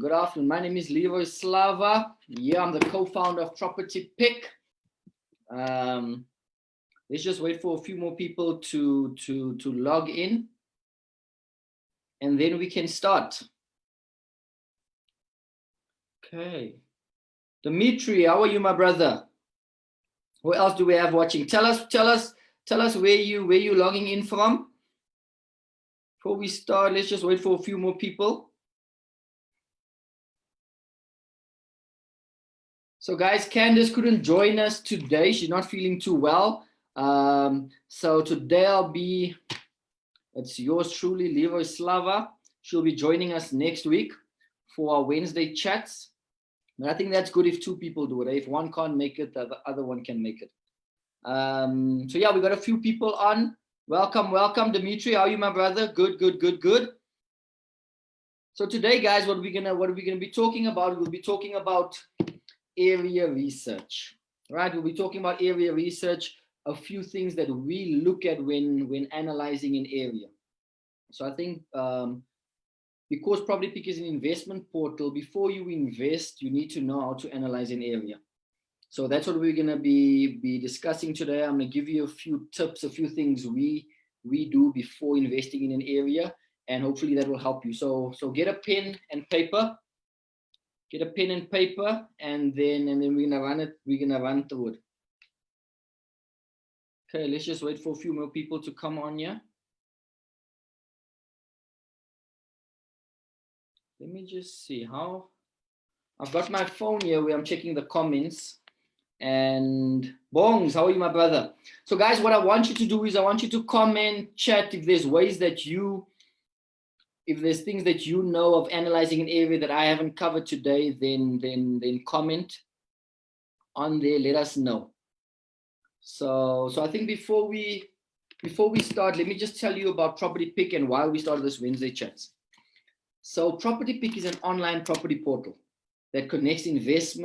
Good afternoon. My name is Leroy Slava. Yeah, I'm the co-founder of Property Pick. Let's just wait for a few more people to log in, and then we can start. Okay. Dimitri, how are you, my brother? Who else do we have watching? Tell us where you logging in from. Before we start, let's just wait for a few more people. So guys, Candace couldn't join us today. She's not feeling too well. So today it's yours truly, Leroy Slava. She'll be joining us next week for our Wednesday chats. But I think that's good if two people do it. If one can't make it, the other one can make it. So yeah, we got a few people on. Welcome, Dimitri. How are you, my brother? Good. So today, guys, what are we gonna be talking about? We'll be talking about area research, right? We'll be talking about area research, a few things that we look at when analyzing an area. So I think because Property Pick is an investment portal, before you invest, you need to know how to analyze an area. So that's what we're going to be discussing today. I'm going to give you a few tips, a few things we do before investing in an area, and hopefully that will help you. So get a pen and paper. Get a pen and paper, and then we're gonna run it. We're gonna run through it. Okay, let's just wait for a few more people to come on here. Let me just see how. I've got my phone here where I'm checking the comments. And Bongs, how are you, my brother? So guys, what I want you to do is I want you to comment, chat if there's ways that if there's things that you know of analyzing an area that I haven't covered today, then comment on there, let us know. So I think before we start, let me just tell you about Property Pick and why we started this Wednesday chats. So Property Pick is an online property portal that connects investors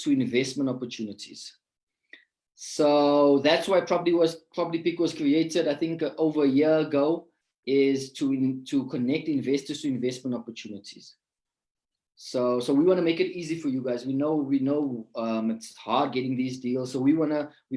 to investment opportunities. So that's why Property Pick was created, I think over a year ago, is to connect investors to investment opportunities. So we want to make it easy for you guys. We know it's hard getting these deals. So we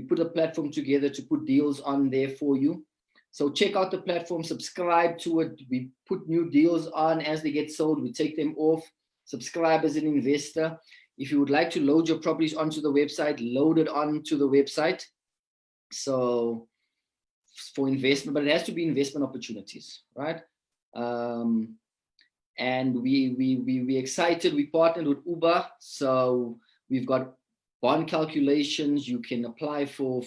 put a platform together to put deals on there for you. So check out the platform, subscribe to it. We put new deals on as they get sold. We take them off. Subscribe as an investor. If you would like to load your properties onto the website, load it onto the website. So for investment, but it has to be investment opportunities, right? And we excited. We partnered with Uber, so we've got bond calculations. You can apply for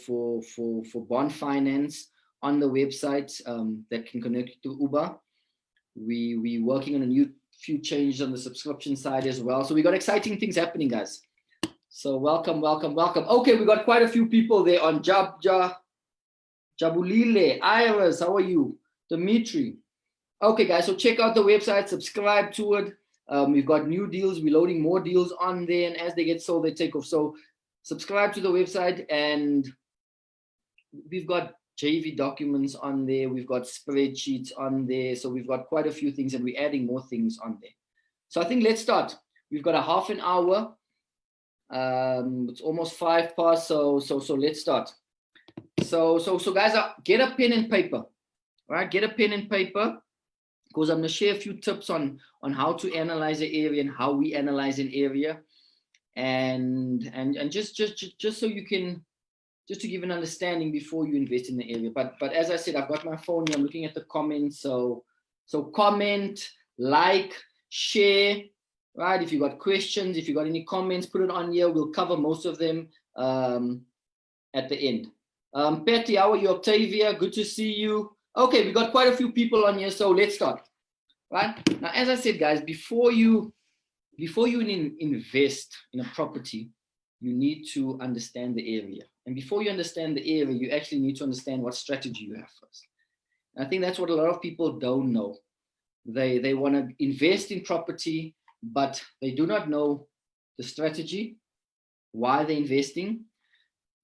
bond finance on the website that can connect to Uber. We working on a few changes on the subscription side as well. So we got exciting things happening, guys. So welcome. Okay, we got quite a few people there on Jabulile, Iris, how are you? Dimitri. Okay, guys, so check out the website, subscribe to it. We've got new deals. We're loading more deals on there, and as they get sold, they take off. So subscribe to the website, and we've got JV documents on there. We've got spreadsheets on there. So we've got quite a few things, and we're adding more things on there. So I think let's start. We've got a half an hour. It's almost 5 past, so let's start. So guys, get a pen and paper, right? Get a pen and paper, because I'm going to share a few tips on how to analyze an area and how we analyze an area, and just so you can, just to give an understanding before you invest in the area. But as I said, I've got my phone here. I'm looking at the comments. So comment, like, share, right? If you got questions, if you got any comments, put it on here. We'll cover most of them at the end. Patty, how are you? Octavia, good to see you. Okay, we got quite a few people on here, so let's start. Right now, as I said, guys, before you invest in a property, you need to understand the area. And before you understand the area, you actually need to understand what strategy you have first. And I think that's what a lot of people don't know. They want to invest in property, but they do not know the strategy, why they're investing.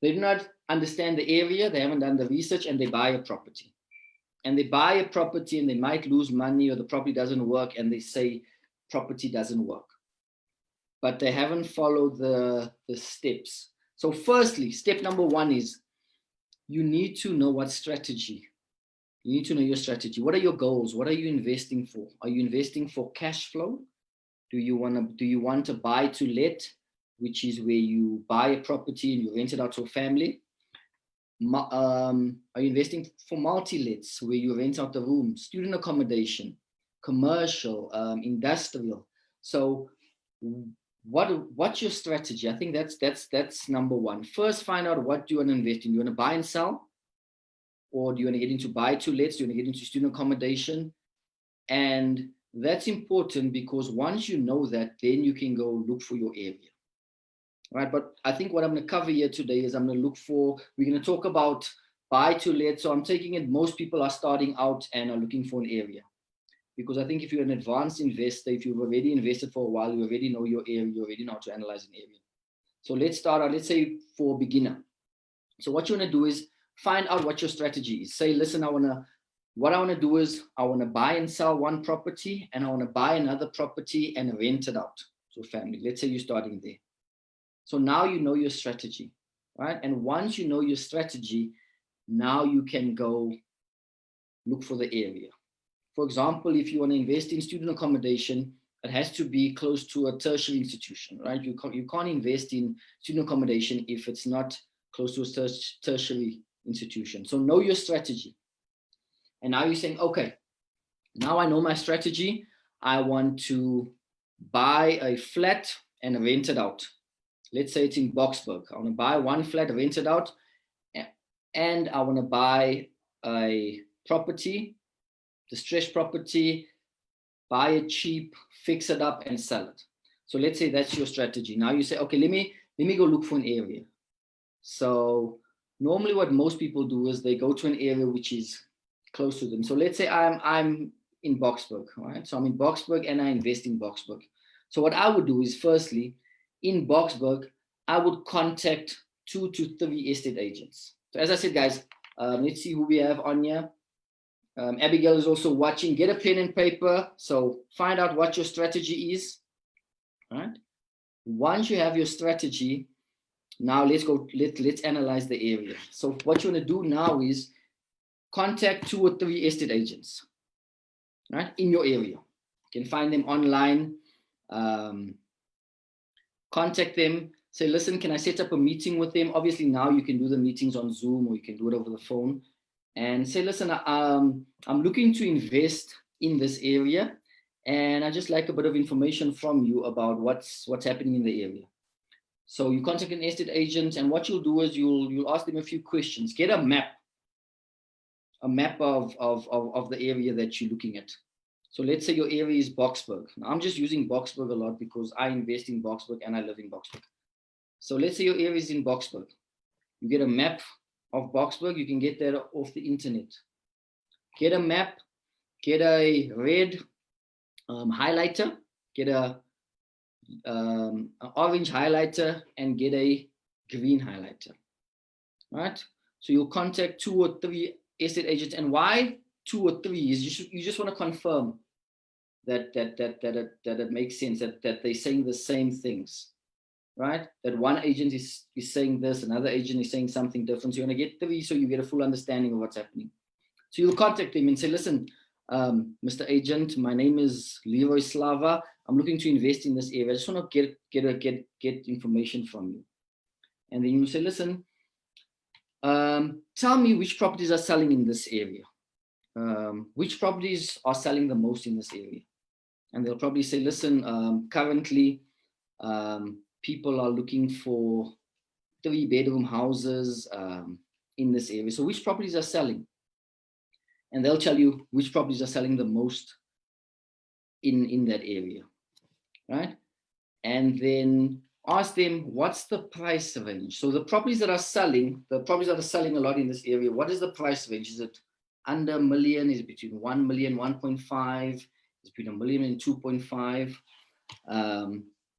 They do not understand the area, they haven't done the research, and they buy a property. And they buy a property and they might lose money, or the property doesn't work, and they say property doesn't work, but they haven't followed the steps. So firstly, step number one is you need to know what strategy. You need to know your strategy. What are your goals? What are you investing for? Are you investing for cash flow? Do you want to buy to let, which is where you buy a property and you rent it out to a family? Are you investing for multi-lets, where you rent out the room, student accommodation, commercial, industrial? So what's your strategy? I think that's number one. First, find out what do you want to invest in. Do you want to buy and sell? Or do you want to get into buy to lets? Do you want to get into student accommodation? And that's important, because once you know that, then you can go look for your area. Right? But I think what I'm going to cover here today is we're going to talk about buy to let. So I'm taking it, most people are starting out and are looking for an area. Because I think if you're an advanced investor, if you've already invested for a while, you already know your area, you already know how to analyze an area. So let's start out, let's say for a beginner. So what you want to do is find out what your strategy is. Say, listen, what I want to do is I want to buy and sell one property, and I want to buy another property and rent it out to a family. Let's say you're starting there. So now you know your strategy, right? And once you know your strategy, now you can go look for the area. For example, if you want to invest in student accommodation, it has to be close to a tertiary institution, right? You can't invest in student accommodation if it's not close to a tertiary institution. So know your strategy. And now you're saying, okay, now I know my strategy. I want to buy a flat and rent it out. Let's say it's in Boksburg. I want to buy one flat, rent it out, and I want to buy a property, distressed property, buy it cheap, fix it up, and sell it. So let's say that's your strategy. Now you say, okay, let me go look for an area. So normally what most people do is they go to an area which is close to them. So let's say I'm in Boksburg, right? So I'm in Boksburg and I invest in Boksburg. So what I would do is, firstly, in Boksburg, I would contact 2 to 3 estate agents. So as I said, guys, let's see who we have on here. Abigail is also watching. Get a pen and paper. So find out what your strategy is. Right? Once you have your strategy, now let's analyze the area. So what you want to do now is contact 2 or 3 estate agents, right, in your area. You can find them online. Contact them. Say, listen, can I set up a meeting with them? Obviously, now you can do the meetings on Zoom, or you can do it over the phone. And say, listen, I'm looking to invest in this area, and I just like a bit of information from you about what's happening in the area. So you contact an estate agent, and what you'll do is you'll ask them a few questions. Get a map of the area that you're looking at. So let's say your area is Boksburg. Now, I'm just using Boksburg a lot because I invest in Boksburg and I live in Boksburg. So let's say your area is in Boksburg. You get a map of Boksburg. You can get that off the internet. Get a map, get a red highlighter, get a orange highlighter, and get a green highlighter. Right? So you'll contact 2 or 3 estate agents. And why 2 or 3 is you just want to confirm that it makes sense, that they're saying the same things, right? That one agent is saying this, another agent is saying something different. So you want to get 3 so you get a full understanding of what's happening. So you'll contact them and say, listen, Mr. Agent, my name is Leroy Slava. I'm looking to invest in this area. I just want to get information from you. And then you say, listen, tell me which properties are selling in this area. Which properties are selling the most in this area? And they'll probably say, listen, currently people are looking for 3-bedroom houses in this area. So which properties are selling? And they'll tell you which properties are selling the most in that area, right? And then ask them, what's the price range? So the properties that are selling a lot in this area, what is the price range? Is it under $1 million? Is it between 1 million, 1.5? Is it between $1 million and 2.5?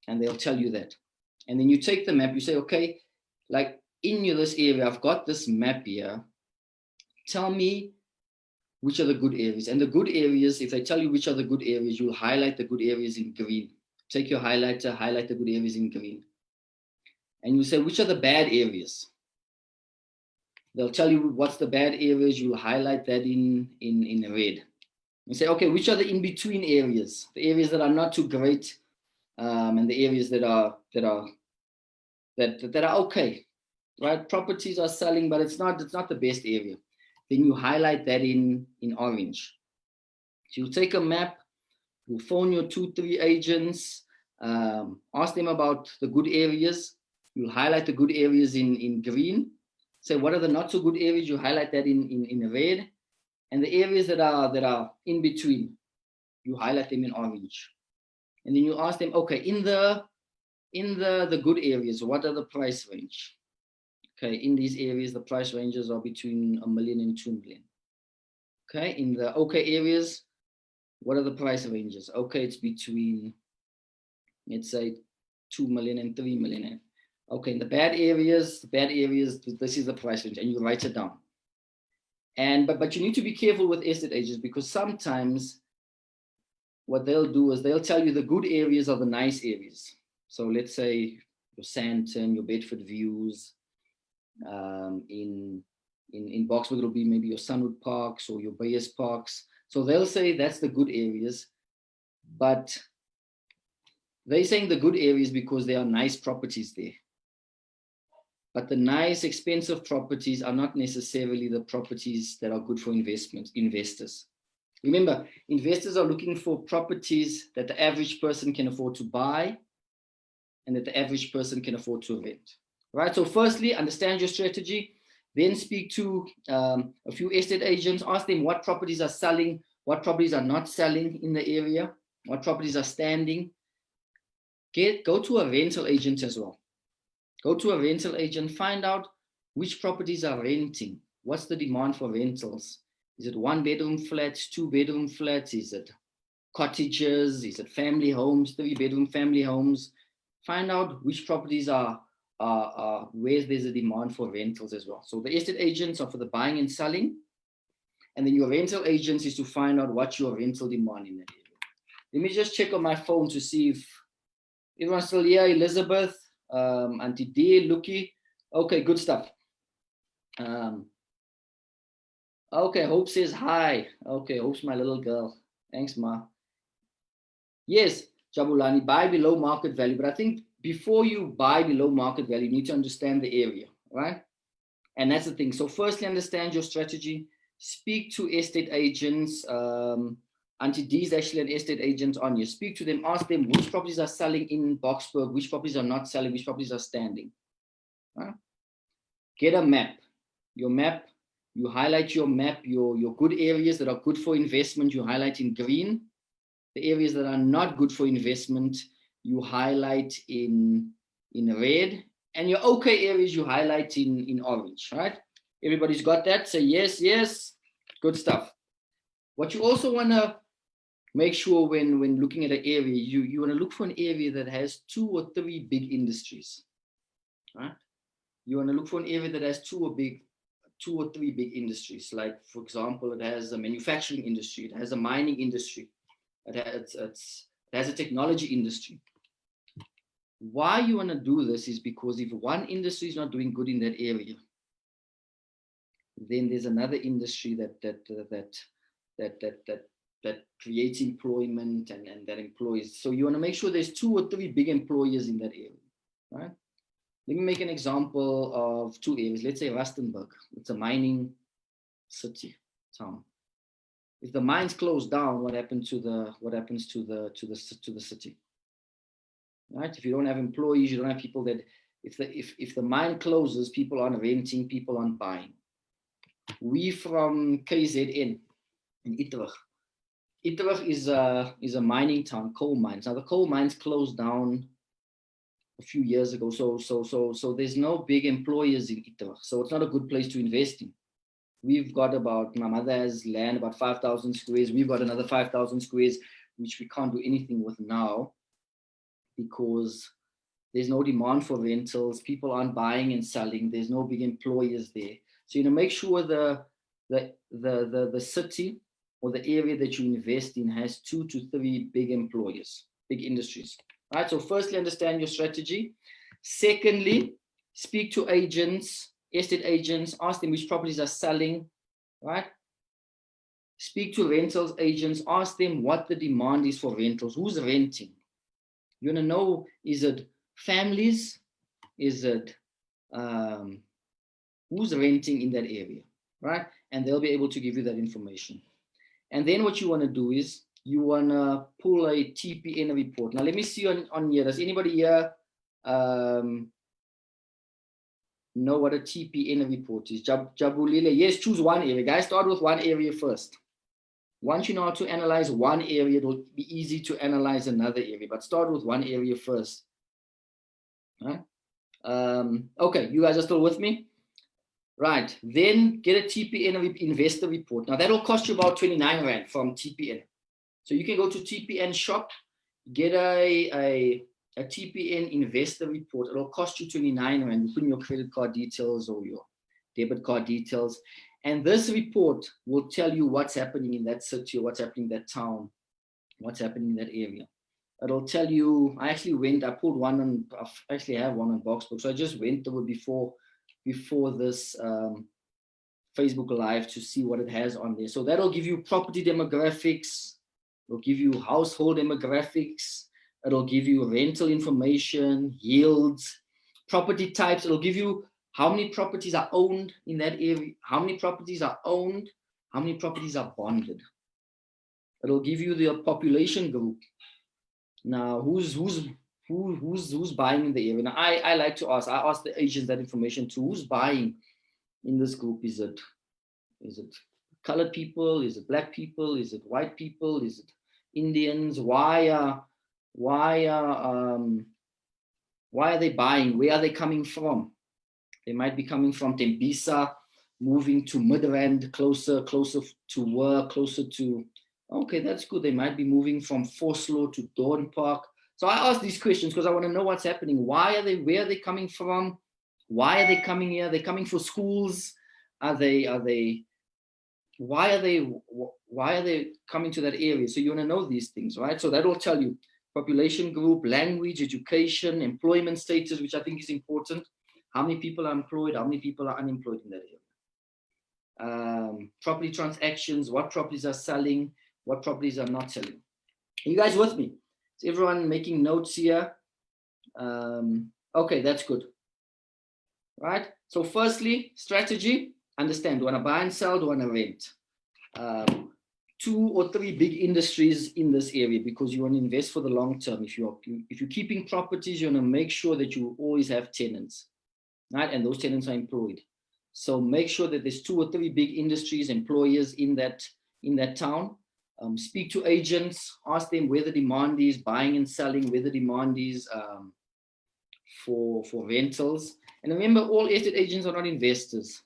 And they'll tell you that. And then you take the map, you say, okay, like in this area, I've got this map here. Tell me which are the good areas. And the good areas, if they tell you which are the good areas, you'll highlight the good areas in green. Take your highlighter, highlight the good areas in green. And you say, which are the bad areas? They'll tell you what's the bad areas. You'll highlight that in red. You say, okay, which are the in-between areas? The areas that are not too great, and the areas that are okay, right? Properties are selling, but it's not the best area. Then you highlight that in orange. So you take a map, you phone your 2-3 agents, ask them about the good areas. You'll highlight the good areas in green. Say, what are the not so good areas? You highlight that in red. And the areas that are in between, you highlight them in orange. And then you ask them, okay, in the good areas, what are the price range? Okay, in these areas, the price ranges are between 1 million and 2 million. Okay, in the okay areas, what are the price ranges? Okay, it's between, let's say, 2 million and 3 million. Okay, in the bad areas, this is the price range, and you write it down. And but you need to be careful with estate agents, because sometimes what they'll do is they'll tell you the good areas are the nice areas. So let's say your Sandton, your Bedford Views, in Boksburg, it'll be maybe your Sunwood Parks or your Bayers Parks. So they'll say that's the good areas, but they're saying the good areas because there are nice properties there. But the nice, expensive properties are not necessarily the properties that are good for investors. Remember, investors are looking for properties that the average person can afford to buy and that the average person can afford to rent. Right? So firstly, understand your strategy, then speak to a few estate agents, ask them what properties are selling, what properties are not selling in the area, what properties are standing. Go to a rental agent as well. Go to a rental agent, find out which properties are renting. What's the demand for rentals? Is it 1-bedroom flats, 2-bedroom flats? Is it cottages? Is it family homes, 3-bedroom family homes? Find out which properties are where there's a demand for rentals as well. So the estate agents are for the buying and selling. And then your rental agents is to find out what's your rental demand in that area. Let me just check on my phone to see if everyone's still here. Elizabeth, Auntie D, Lucky. Okay, good stuff. Okay, Hope says hi. Okay, Hope's my little girl. Thanks, Ma. Yes, Jabulani, buy below market value. But I think before you buy below market value, you need to understand the area, right? And that's the thing. So firstly, understand your strategy. Speak to estate agents. Auntie D is actually an estate agent on you. Speak to them, ask them which properties are selling in Boksburg, which properties are not selling, which properties are standing. Right? Get a map. Your map, you highlight your map, your good areas that are good for investment, you highlight in green. The areas that are not good for investment, you highlight in red. And your okay areas, you highlight in orange, right? Everybody's got that? Say yes, yes. Good stuff. What you also want to make sure when looking at an area, you want to look for an area that has 2 or 3 big industries, right? You want to look for an area that has 2 or 3 big industries. Like, for example, it has a manufacturing industry, it has a mining industry, it has a technology industry. Why you want to do this is because if one industry is not doing good in that area, then there's another industry that creates employment and that employs. So you want to make sure there's 2 or 3 big employers in that area, right? Let me make an example of 2 areas. Let's say Rustenburg. It's a mining city, town. If the mines close down, what happens to the city? Right? If you don't have employees, you don't have people that. If the mine closes, people aren't renting, people aren't buying. We from KZN in Iterweg. Iterweg is a mining town, coal mines. Now the coal mines closed down a few years ago, so there's no big employers in Iterweg, so it's not a good place to invest in. We've got my mother has land about 5,000 squares. We've got another 5,000 squares, which we can't do anything with now because there's no demand for rentals. People aren't buying and selling. There's no big employers there. So make sure the the city or the area that you invest in has 2 to 3 big employers, big industries. Right. So firstly, understand your strategy. Secondly, speak to agents, estate agents, ask them which properties are selling, right? Speak to rentals agents, ask them what the demand is for rentals, who's renting. You want to know, is it families? Is it who's renting in that area, right? And they'll be able to give you that information. And then what you want to do is you want to pull a TPN report. Now, let me see on here. Does anybody here know what a TPN report is? Jabulile, yes, choose one area. Guys, start with one area first. Once you know how to analyze one area, it'll be easy to analyze another area, but start with one area first. Right? Okay, you guys are still with me? Right, then get a TPN investor report. Now that'll cost you about 29 Rand from TPN. So you can go to TPN shop, get a TPN investor report. It'll cost you 29 Rand. You put in your credit card details or your debit card details. And this report will tell you what's happening in that city, or what's happening in that town, what's happening in that area. It'll tell you, I pulled one on, I actually have one on Boxbook. So I just went through it before this Facebook Live to see what it has on there. So that'll give you property demographics. It'll give you household demographics. It'll give you rental information, yields, property types. It'll give you how many properties are owned in that area, how many properties are owned, how many properties are bonded. It'll give you the population group. Now, who's buying in the area? Now, I like to ask. I ask the agents that information too. Who's buying in this group? Is it colored people? Is it black people? Is it white people? Is it Indians? Why are they buying? Where are they coming from? They might be coming from Tembisa, moving to Midrand, closer to work, closer to. Okay, that's good. They might be moving from Vosloo to Dawn Park. So I ask these questions because I want to know what's happening. Where are they coming from? Why are they coming here? Are they coming for schools? Why are they coming to that area? So you want to know these things, right? So that will tell you population group, language, education, employment status, which I think is important. How many people are employed? How many people are unemployed in that area? Property transactions, what properties are selling, what properties are not selling. Are you guys with me? Is everyone making notes here? Okay, that's good. Right? So firstly, strategy, understand, do I want to buy and sell, do I want to rent? 2 or 3 big industries in this area because you want to invest for the long term. If you're keeping properties, you want to make sure that you always have tenants, right? And those tenants are employed. So make sure that there's 2 or 3 big industries, employers in that town. Speak to agents, ask them where the demand is, buying and selling, where the demand is for rentals. And remember, all estate agents are not investors.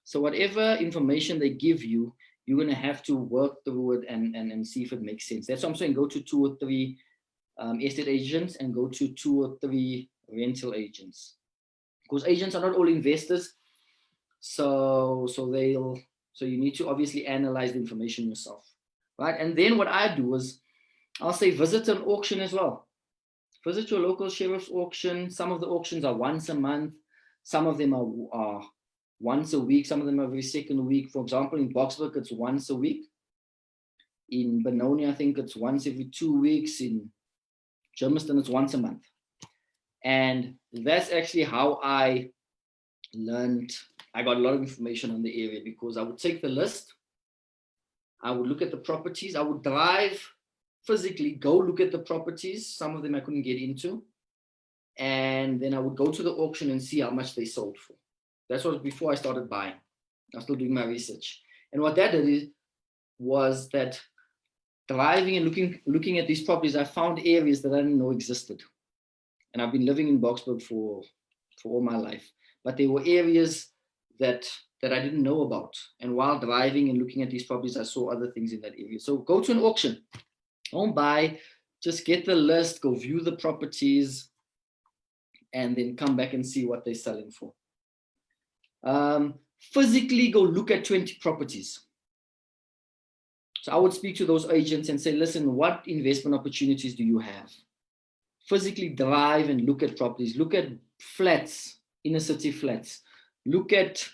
So whatever information they give you, you're going to have to work through it and see if it makes sense. That's what I'm saying. Go to 2 or 3 estate agents and go to 2 or 3 rental agents. Because agents are not all investors. So you need to obviously analyze the information yourself. Right? And then what I do is I'll say visit an auction as well. Visit your local sheriff's auction. Some of the auctions are once a month. Some of them are once a week. Some of them are every second week. For example, in Boksburg, it's once a week. In Benoni, I think it's once every 2 weeks. In Germiston, it's once a month. And that's actually how I learned. I got a lot of information on the area because I would take the list. I would look at the properties. I would drive physically, go look at the properties. Some of them I couldn't get into. And then I would go to the auction and see how much they sold for. That was before I started buying. I was still doing my research. And what that did was that driving and looking at these properties, I found areas that I didn't know existed. And I've been living in Boksburg for all my life. But there were areas that I didn't know about. And while driving and looking at these properties, I saw other things in that area. So go to an auction. Don't buy, just get the list, go view the properties, and then come back and see what they're selling for. physically go look at 20 properties. So I would speak to those agents and say, listen, what investment opportunities do you have? Physically drive and look at properties, look at flats, inner city flats, look at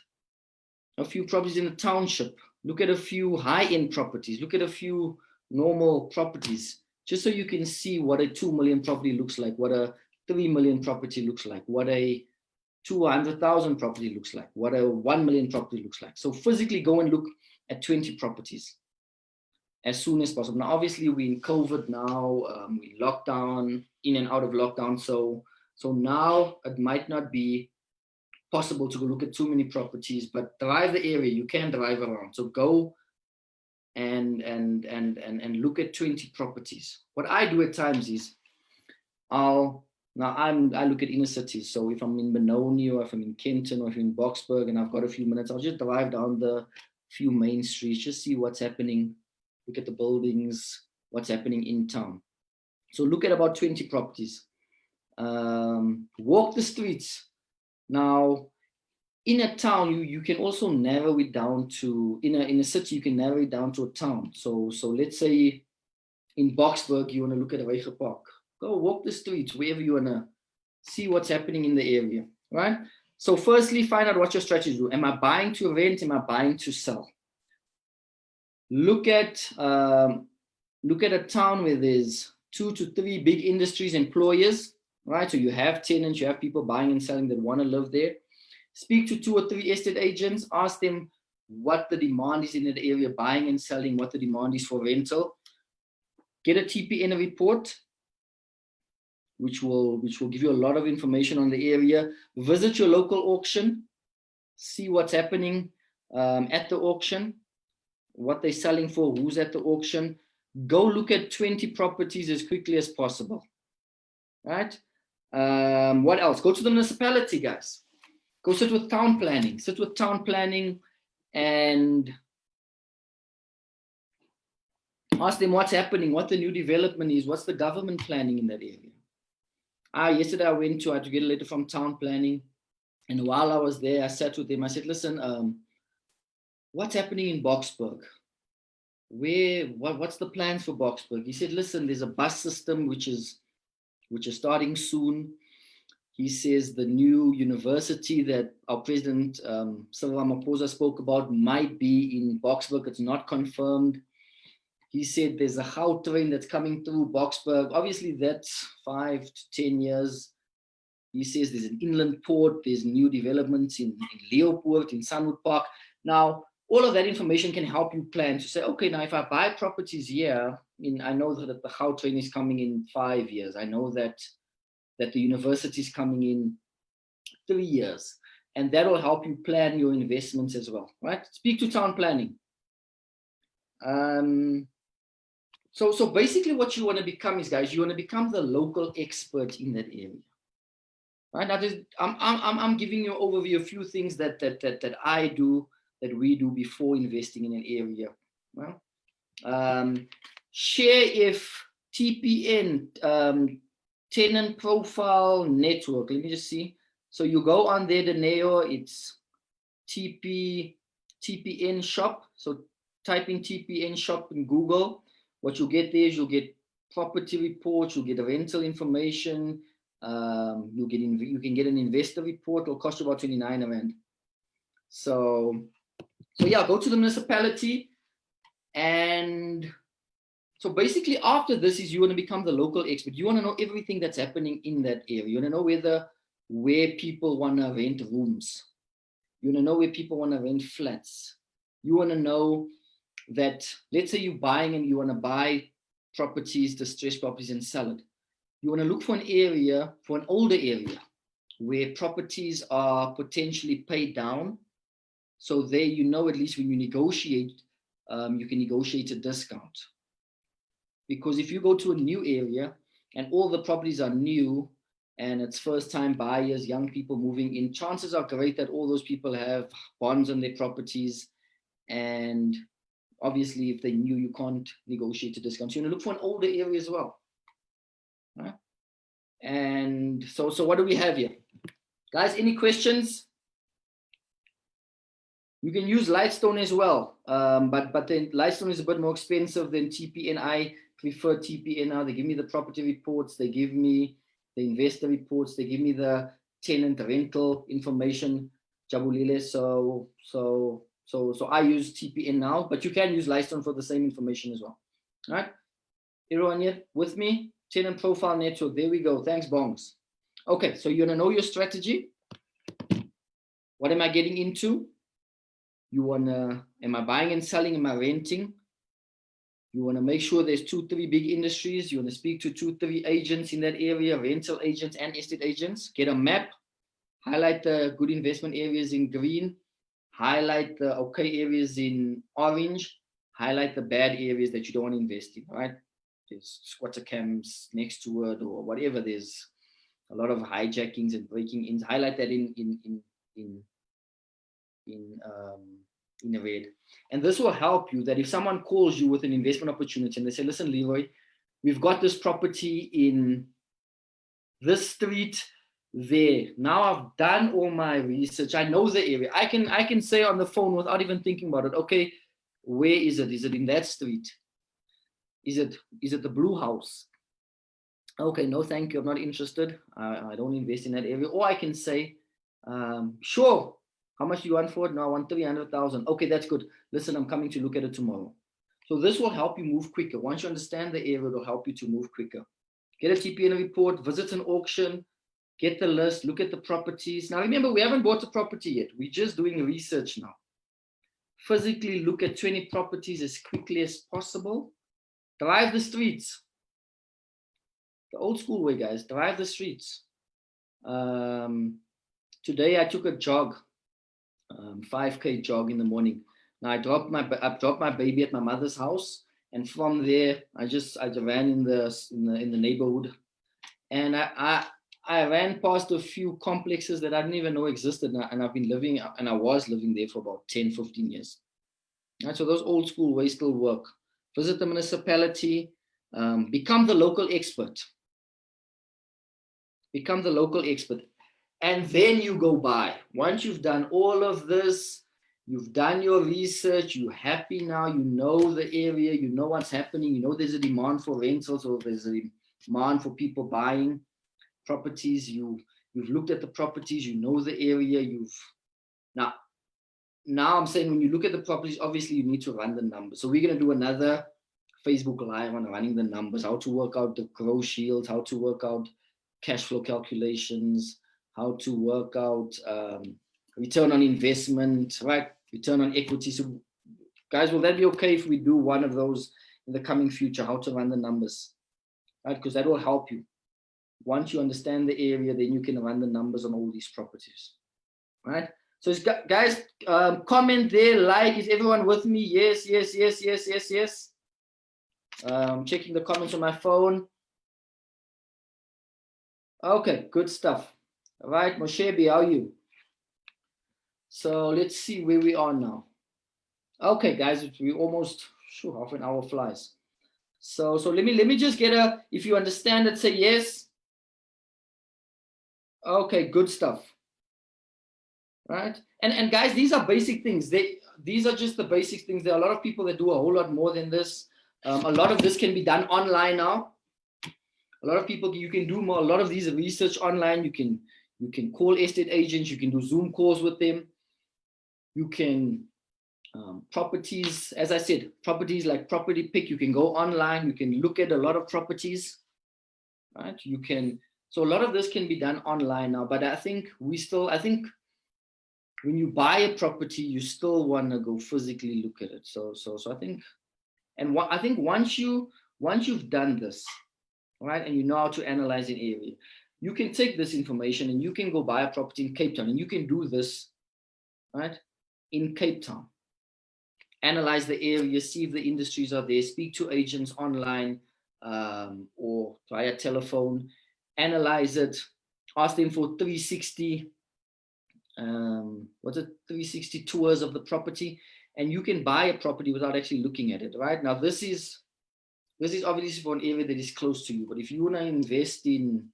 a few properties in the township, look at a few high-end properties, look at a few normal properties, just so you can see what a 2 million property looks like, what a 3 million property looks like, what a 200,000 property looks like, what a 1 million property looks like. So physically go and look at 20 properties as soon as possible. Now, obviously, we're in COVID now, we locked down, in and out of lockdown. So now it might not be possible to go look at too many properties, but drive the area. You can drive around. So go and look at 20 properties. What I do at times is I look at inner cities. So if I'm in Benoni or if I'm in Kenton or if I'm in Boksburg and I've got a few minutes, I'll just drive down the few main streets, just see what's happening, look at the buildings, what's happening in town. So look at about 20 properties. Walk the streets. Now, in a town, you can also narrow it down to, in a city, you can narrow it down to a town. So let's say in Boksburg, you want to look at Reiger Park. Go walk the streets, wherever you want to see what's happening in the area, right? So firstly, find out what your strategy is. Am I buying to rent? Am I buying to sell? Look at a town where there's 2 to 3 big industries, employers, right? So you have tenants, you have people buying and selling that want to live there. Speak to 2 or 3 estate agents, ask them what the demand is in that area, buying and selling, what the demand is for rental. Get a TPN report, which will give you a lot of information on the area. Visit your local auction, see what's happening at the auction, what they're selling for, who's at the auction. Go look at 20 properties as quickly as possible, right? What else? Go to the municipality, guys. Go sit with town planning. Sit with town planning and ask them what's happening, what the new development is, what's the government planning in that area. Yesterday I had to get a letter from town planning. And while I was there, I sat with them. I said, listen, what's happening in Boksburg? What's the plans for Boksburg? He said, listen, there's a bus system which is starting soon. He says the new university that our president, Cyril Ramaphosa, spoke about might be in Boksburg. It's not confirmed. He said there's a Gautrain that's coming through Boksburg. Obviously, that's 5 to 10 years. He says there's an inland port. There's new developments in Leopold, in Sunwood Park. Now, all of that information can help you plan to say, okay, now if I buy properties here, I know that the Gautrain is coming in 5 years. I know that the university is coming in 3 years. And that will help you plan your investments as well, right? Speak to town planning. So basically what you want to become is, guys, you want to become the local expert in that area. Right? Now, I'm giving you an overview of a few things that I do, that we do before investing in an area. Well, share if TPN, tenant profile network. Let me just see. So you go on there, the Neo, it's TPN shop. So type in TPN shop in Google. What you'll get there is you'll get property reports, you'll get rental information, you can get an investor report. It'll cost you about 29 Rand. So yeah, go to the municipality. And so basically after this is you want to become the local expert. You want to know everything that's happening in that area. You want to know where people want to rent rooms. You want to know where people want to rent flats. You want to know that, let's say you're buying and you want to buy properties, distressed properties, and sell it. You want to look for an area, for an older area, where properties are potentially paid down. So there, you know, at least when you negotiate, you can negotiate a discount. Because if you go to a new area and all the properties are new and it's first-time buyers, young people moving in, chances are great that all those people have bonds on their properties. And obviously, if they're new, you can't negotiate a discount. So you want to look for an older area as well. Right? And so what do we have here? Guys, any questions? You can use Lightstone as well, but then Lightstone is a bit more expensive than TPN. I prefer TPN now. They give me the property reports, they give me the investor reports, they give me the tenant rental information, Jabulile. So I use TPN now, but you can use Lightstone for the same information as well. All right, everyone yet with me? Tenant profile network. There we go. Thanks, Bongs. Okay, so you want to know your strategy. What am I getting into? You want to, am I buying and selling? Am I renting? You want to make sure there's 2-3 big industries. You want to speak to 2-3 agents in that area, rental agents and estate agents. Get a map, highlight the good investment areas in green, highlight the okay areas in orange, highlight the bad areas that you don't want to invest in, right? There's squatter camps next to it or whatever. There's a lot of hijackings and breaking ins. Highlight that in red. And this will help you that if someone calls you with an investment opportunity and they say, listen, Leroy, we've got this property in this street there. Now I've done all my research. I know the area. I can say on the phone without even thinking about it, okay, where is it? Is it in that street? Is it the blue house? Okay, no, thank you. I'm not interested. I don't invest in that area. Or I can say, sure. How much do you want for it? No, I want 300,000. Okay, that's good. Listen, I'm coming to look at it tomorrow. So this will help you move quicker. Once you understand the area, it will help you to move quicker. Get a TPN report, visit an auction, get the list, look at the properties. Now remember, we haven't bought a property yet. We're just doing research now. Physically look at 20 properties as quickly as possible. Drive the streets. The old school way, guys, drive the streets. Today I took a jog. 5K jog in the morning. Now I dropped my baby at my mother's house, and from there I ran in the neighborhood, and I ran past a few complexes that I didn't even know existed, and I've been living, and I was living there for about 10-15 years. Right, so those old school ways still work. Visit the municipality, become the local expert. Become the local expert. And then you go buy. Once you've done all of this, you've done your research, you're happy now, you know the area, you know what's happening, you know there's a demand for rentals or there's a demand for people buying properties, you've looked at the properties, you know the area, now I'm saying when you look at the properties, obviously you need to run the numbers. So we're going to do another Facebook Live on running the numbers, how to work out the growth shields, how to work out cash flow calculations, how to work out return on investment, right? Return on equity. So guys, will that be okay if we do one of those in the coming future, how to run the numbers, right? Because that will help you. Once you understand the area, then you can run the numbers on all these properties, right? So guys, comment there, like, is everyone with me? Yes, yes, yes, yes, yes, yes. Checking the comments on my phone. Okay, good stuff. All right, Moshebi, how are you? So let's see where we are now. Okay, guys, we almost, half an hour flies. So let me just get if you understand it, say yes. Okay, good stuff. Right? And guys, these are basic things. These are just the basic things. There are a lot of people that do a whole lot more than this. A lot of this can be done online now. A lot of people, you can do more. A lot of these research online. You can call estate agents. You can do Zoom calls with them. You can properties, as I said, properties like Property Pick. You can go online. You can look at a lot of properties. Right? You can. So a lot of this can be done online now. But I think when you buy a property, you still want to go physically look at it. So I think, and I think once you've done this, right, and you know how to analyze an area, you can take this information and you can go buy a property in Cape Town, and you can do this, right, in Cape Town. Analyze the area, see if the industries are there, speak to agents online or via telephone, analyze it, ask them for 360. 360 tours of the property, and you can buy a property without actually looking at it. Right now, this is obviously for an area that is close to you. But if you want to invest in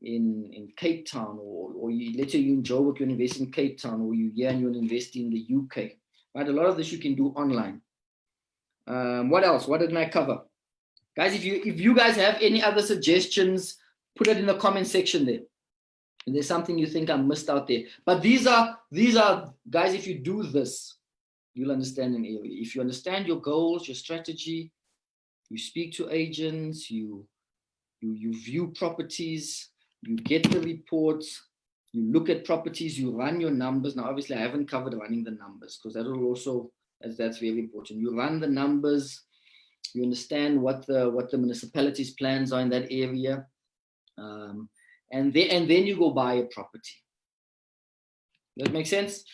in Cape Town, or you, let's say you in Joburg, you invest in Cape Town, or you here and you invest in the UK, right? A lot of this you can do online. What else? What didn't I cover? Guys, if you guys have any other suggestions, put it in the comment section there. And there's something you think I missed out there. But these are guys, if you do this, you'll understand an area. If you understand your goals, your strategy, you speak to agents, you view properties, you get the reports, you look at properties, you run your numbers. Now, obviously, I haven't covered running the numbers because that will also, that's very important. You run the numbers, you understand what the municipality's plans are in that area, and then you go buy a property. Does that make sense?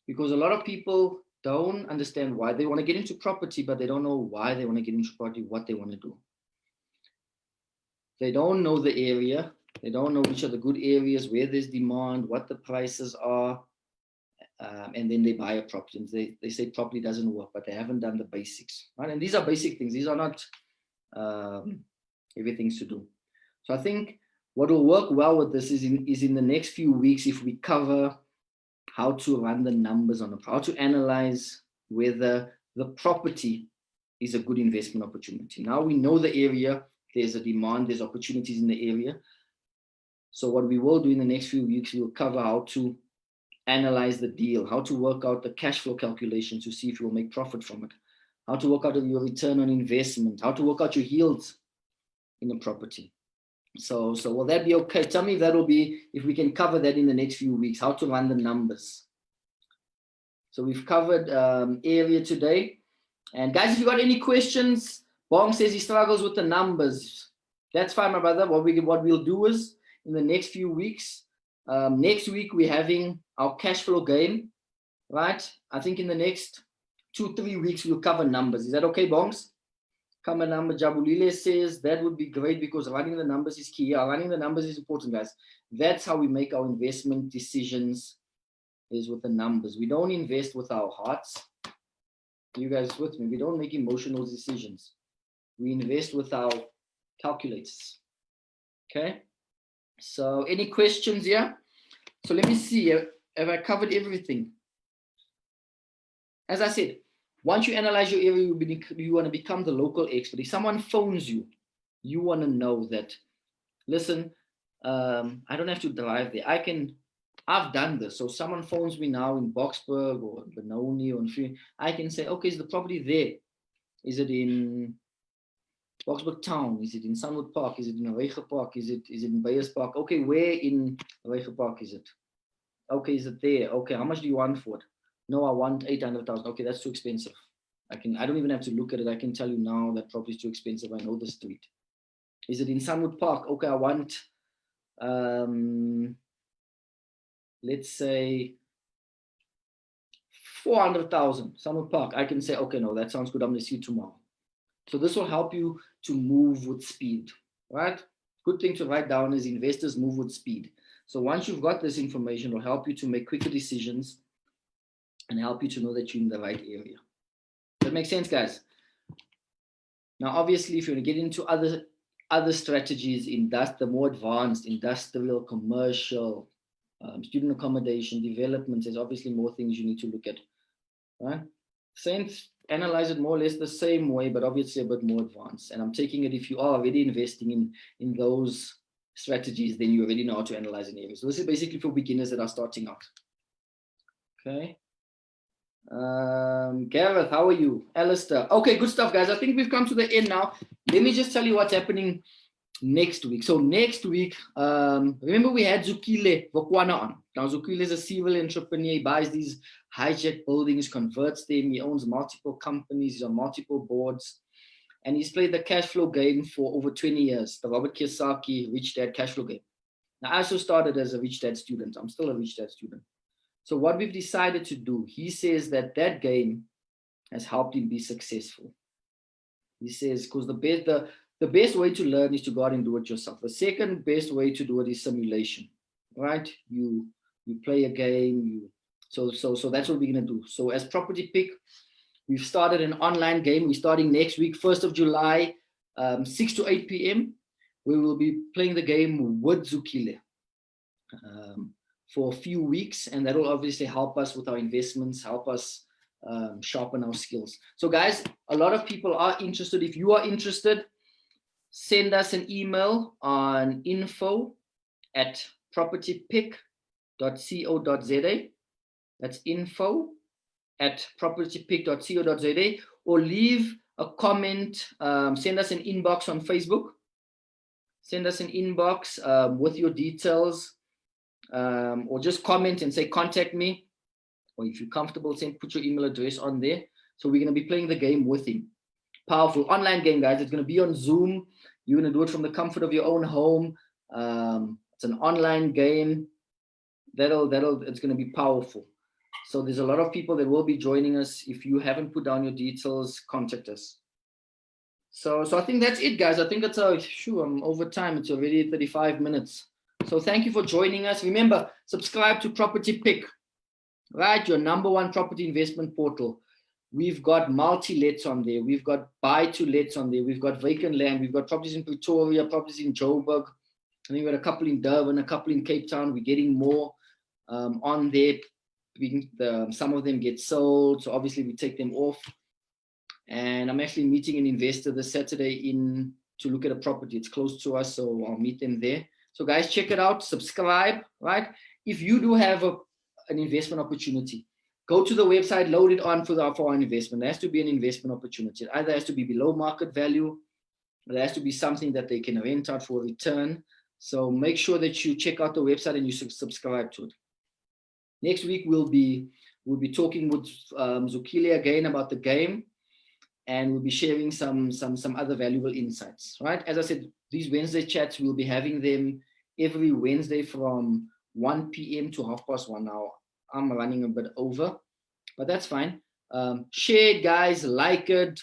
Because a lot of people don't understand why they want to get into property, but they don't know why they want to get into property, what they want to do. They don't know the area. They don't know which are the good areas, where there's demand, what the prices are, and then they buy a property. And they say property doesn't work, but they haven't done the basics, right? And these are basic things. These are not everything to do. So I think what will work well with this is in the next few weeks, if we cover how to run the numbers on how to analyze whether the property is a good investment opportunity. Now we know the area, there's a demand, there's opportunities in the area. So what we will do in the next few weeks, we'll cover how to analyze the deal, how to work out the cash flow calculation to see if you'll make profit from it, how to work out your return on investment, how to work out your yields in the property. So will that be okay? Tell me if that will be, if we can cover that in the next few weeks, how to run the numbers. So we've covered area today. And guys, if you got any questions, Bong says he struggles with the numbers. That's fine, my brother. What we'll do is in the next few weeks, next week we're having our cash flow game, right? I think in the next 2-3 weeks we'll cover numbers. Is that okay, Bongs? Cover number. Jabulile says that would be great because running the numbers is key. Yeah, running the numbers is important, guys. That's how we make our investment decisions, is with the numbers. We don't invest with our hearts. You guys with me? We don't make emotional decisions. We invest with our calculators. Okay. So any questions here? So let me see. Have I covered everything? As I said, once you analyze your area, you want to become the local expert. If someone phones you, you want to know that, listen, I don't have to drive there. I've done this. So someone phones me now in Boksburg or Benoni or in Free, I can say, okay, is the property there? Is it in Boksburg town? Is it in Sunwood Park? Is it in Reiche Park? Is it in Bayers Park? Okay, where in Reiche Park is it? Okay, is it there? Okay, how much do you want for it? No, I want 800,000. Okay, that's too expensive. I don't even have to look at it. I can tell you now that property is too expensive. I know the street. Is it in Sunwood Park? Okay, I want, let's say 400,000, Sunwood Park. I can say, okay, no, that sounds good. I'm going to see you tomorrow. So this will help you to move with speed, right? Good thing to write down is investors move with speed. So once you've got this information, it will help you to make quicker decisions and help you to know that you're in the right area. That makes sense, guys? Now, obviously, if you want to get into other strategies, the more advanced, industrial, commercial, student accommodation, development, there's obviously more things you need to look at, right? Saints analyze it more or less the same way, but obviously a bit more advanced. And I'm taking it, if you are already investing in those strategies, then you already know how to analyze an area. So this is basically for beginners that are starting out. Okay. Gareth, how are you? Alistair. Okay, good stuff, guys. I think we've come to the end now. Let me just tell you what's happening next week. So next week, remember we had Zukile Vokwana on. Now Zukile is a civil entrepreneur. He buys these hijack buildings, converts them. He owns multiple companies. He's on multiple boards. And he's played the cash flow game for over 20 years. The Robert Kiyosaki Rich Dad cash flow game. Now I also started as a Rich Dad student. I'm still a Rich Dad student. So what we've decided to do, he says that game has helped him be successful. He says, because the best way to learn is to go out and do it yourself. The second best way to do it is simulation, right? You play a game. So that's what we're going to do. So as Property Pick, we've started an online game. We're starting next week, 1st of July, 6 to 8 p.m., we will be playing the game with Zukile for a few weeks, and that will obviously help us with our investments, help us sharpen our skills. So guys, a lot of people are interested. If you are interested, send us an email on info@propertypick.co.za. That's info@propertypick.co.za, or leave a comment, send us an inbox on Facebook. Send us an inbox with your details, or just comment and say, contact me. Or if you're comfortable, put your email address on there. So we're going to be playing the game with him. Powerful online game, guys. It's going to be on Zoom. You're going to do it from the comfort of your own home. It's an online game. It's going to be powerful. So there's a lot of people that will be joining us. If you haven't put down your details, contact us. So I think that's it, guys. I think that's I'm over time. It's already 35 minutes. So thank you for joining us. Remember, subscribe to Property Pick, right? Your #1 property investment portal. We've got multi-lets on there. We've got buy-to-lets on there. We've got vacant land. We've got properties in Pretoria, properties in Joburg. I think we've got a couple in Durban, a couple in Cape Town. We're getting more on there. Some of them get sold, so obviously we take them off. And I'm actually meeting an investor this Saturday to look at a property. It's close to us, so I'll meet them there. So guys, check it out, subscribe, right? If you do have an investment opportunity, go to the website, load it on for our investment. There has to be an investment opportunity. It either has to be below market value, or there has to be something that they can rent out for a return. So make sure that you check out the website and you subscribe to it. Next week, we'll be talking with Zukile again about the game, and we'll be sharing some other valuable insights, right? As I said, these Wednesday chats, we'll be having them every Wednesday from 1 p.m. to 1:30 now. I'm running a bit over, but that's fine. Share it, guys, like it,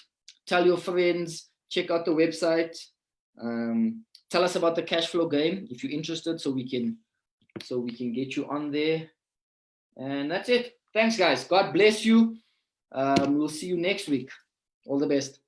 tell your friends, check out the website. Tell us about the cash flow game if you're interested, so we can get you on there. And that's it. Thanks, guys. God bless you. We'll see you next week. All the best.